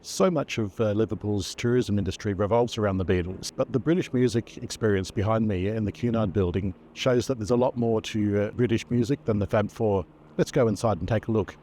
So much of Liverpool's tourism industry revolves around the Beatles, but the British music experience behind me in the Cunard building shows that there's a lot more to British music than the Fab Four. Let's go inside and take a look.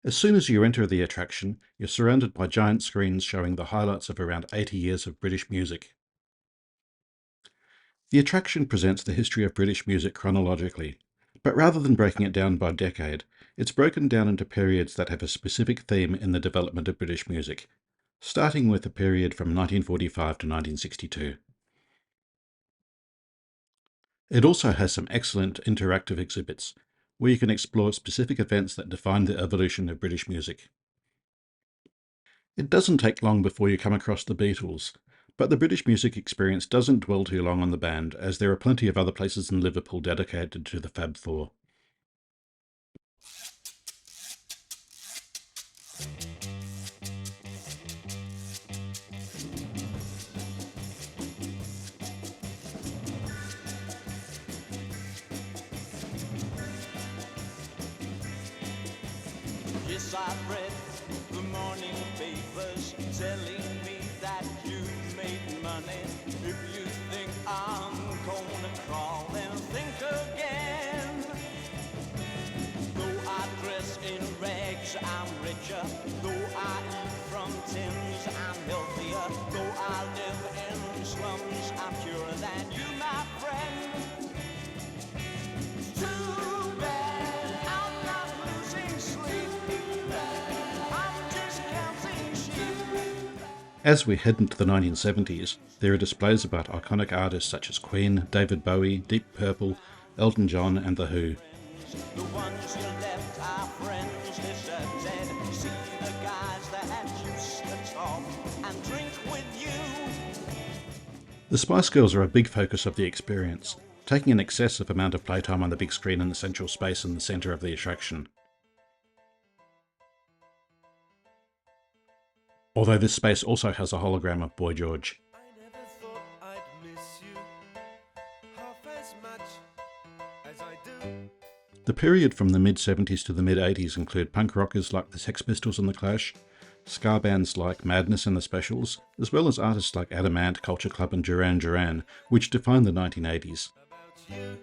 As soon as you enter the attraction, you're surrounded by giant screens showing the highlights of around 80 years of British music. The attraction presents the history of British music chronologically, but rather than breaking it down by decade, it's broken down into periods that have a specific theme in the development of British music, starting with the period from 1945 to 1962. It also has some excellent interactive exhibits, where you can explore specific events that define the evolution of British music. It doesn't take long before you come across the Beatles, but the British music experience doesn't dwell too long on the band, as there are plenty of other places in Liverpool dedicated to the Fab Four. Yes, I've read the morning papers telling me that you made money. If you think I'm gonna crawl, then think again. Though I dress in rags, I'm richer. Though I eat from tins, I'm healthier. Though I live in slums, I'm purer than you, my friend. Too bad I'm not losing sleep. I'm just counting sheep. As we head into the 1970s, there are displays about iconic artists such as Queen, David Bowie, Deep Purple, Elton John, and The Who. The ones you left are friends deserted. See the guys that used to talk and drink with you. The Spice Girls are a big focus of the experience, taking an excessive amount of playtime on the big screen in the central space in the centre of the attraction. Although this space also has a hologram of Boy George. I never thought I'd miss you half as much as I do. The period from the mid-70s to the mid-80s include punk rockers like the Sex Pistols and the Clash, ska bands like Madness and the Specials, as well as artists like Adam Ant, Culture Club and Duran Duran, which defined the 1980s. About you.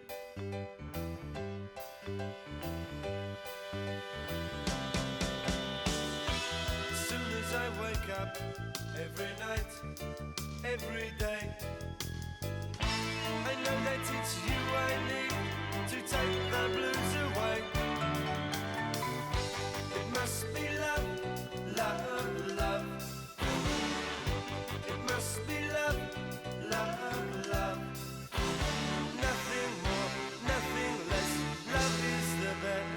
As soon as I wake up, every night, every day, I know that it's you I need to take the blues away. It must be love, love, love. It must be love, love, love. Nothing more, nothing less. Love is the best.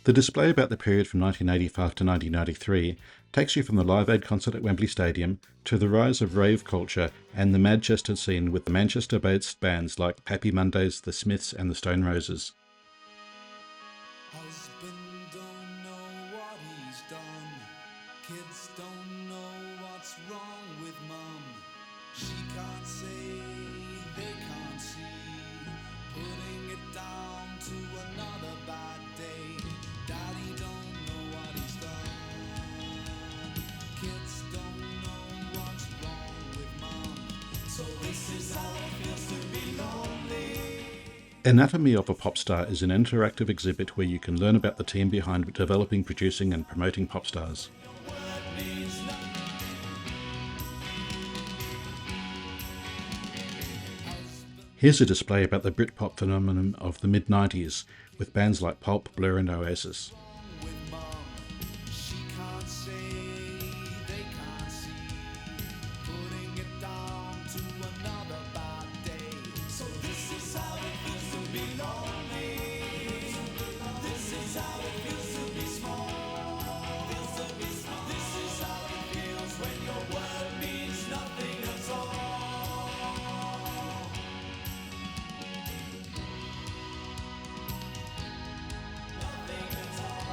The display about the period from 1985 to 1993 takes you from the Live Aid concert at Wembley Stadium to the rise of rave culture and the Manchester scene with the Manchester-based bands like Pappy Mondays, The Smiths and the Stone Roses. Husband don't know what he's done. Kids don't know what's wrong with mum. She can't say, they can't see. Putting it down to another bad day. Daddy don't know what he's done. Kids don't know what's wrong with mum. So this is how it feels to be lonely. Anatomy of a Pop Star is an interactive exhibit where you can learn about the team behind developing, producing and promoting pop stars. Here's a display about the Britpop phenomenon of the mid-90s, with bands like Pulp, Blur and Oasis. With mom, she can't say, they can't see. Putting it down to another bad day. So this is how it feels to be lonely. This is how it feels to be small. This is how it feels when your word means nothing at all. Nothing at all.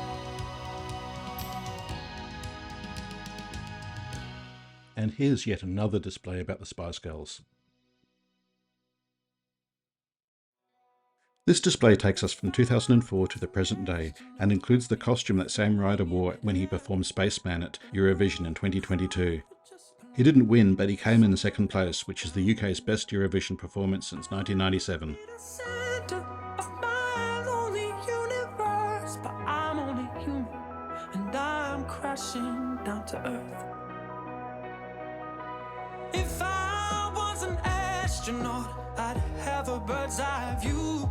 And here's yet another display about the Spice Girls. This display takes us from 2004 to the present day and includes the costume that Sam Ryder wore when he performed Spaceman at Eurovision in 2022. He didn't win, but he came in second place, which is the UK's best Eurovision performance since 1997. Center of my lonely universe, but I'm only human and I'm crashing down to earth. If I was an astronaut, I'd have a bird's eye view.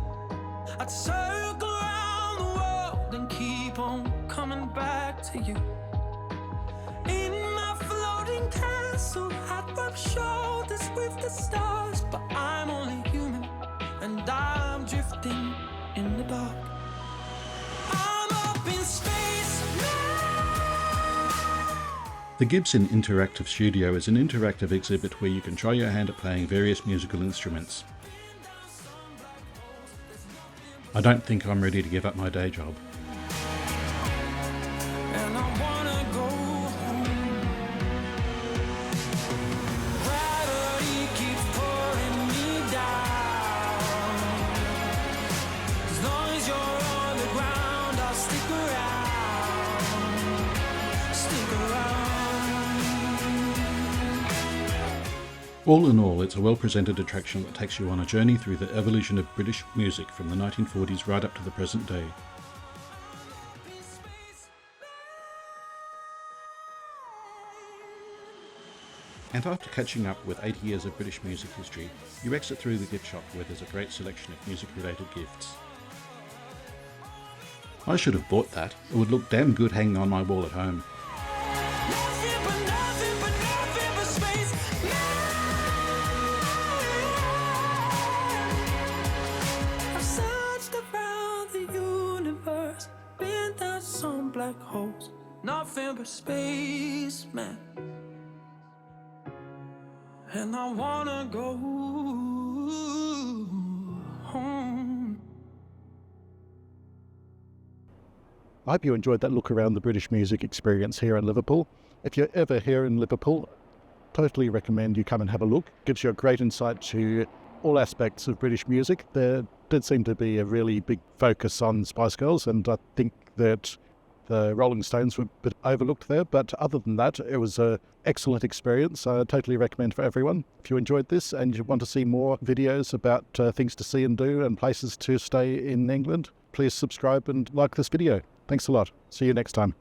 I'd circle around the world and keep on coming back to you. In my floating castle, I'd rub shoulders with the stars, but I'm only human and I'm drifting in the dark. I'm up in space now. The Gibson Interactive Studio is an interactive exhibit where you can try your hand at playing various musical instruments. I don't think I'm ready to give up my day job. And I wanna go home. Gravity keeps pulling me down. As long as you're on the ground, I'll stick around. All in all, it's a well-presented attraction that takes you on a journey through the evolution of British music from the 1940s right up to the present day. And after catching up with 80 years of British music history, you exit through the gift shop where there's a great selection of music-related gifts. I should have bought that. It would look damn good hanging on my wall at home. Nothing but space now. I've searched around the universe, been down some black holes. Nothing but space, man. And I wanna go home. I hope you enjoyed that look around the British music experience here in Liverpool. If you're ever here in Liverpool, totally recommend you come and have a look. Gives you a great insight to all aspects of British music. There did seem to be a really big focus on Spice Girls, and I think that the Rolling Stones were a bit overlooked there, but other than that, it was an excellent experience. I totally recommend for everyone. If you enjoyed this and you want to see more videos about things to see and do and places to stay in England, please subscribe and like this video. Thanks a lot. See you next time.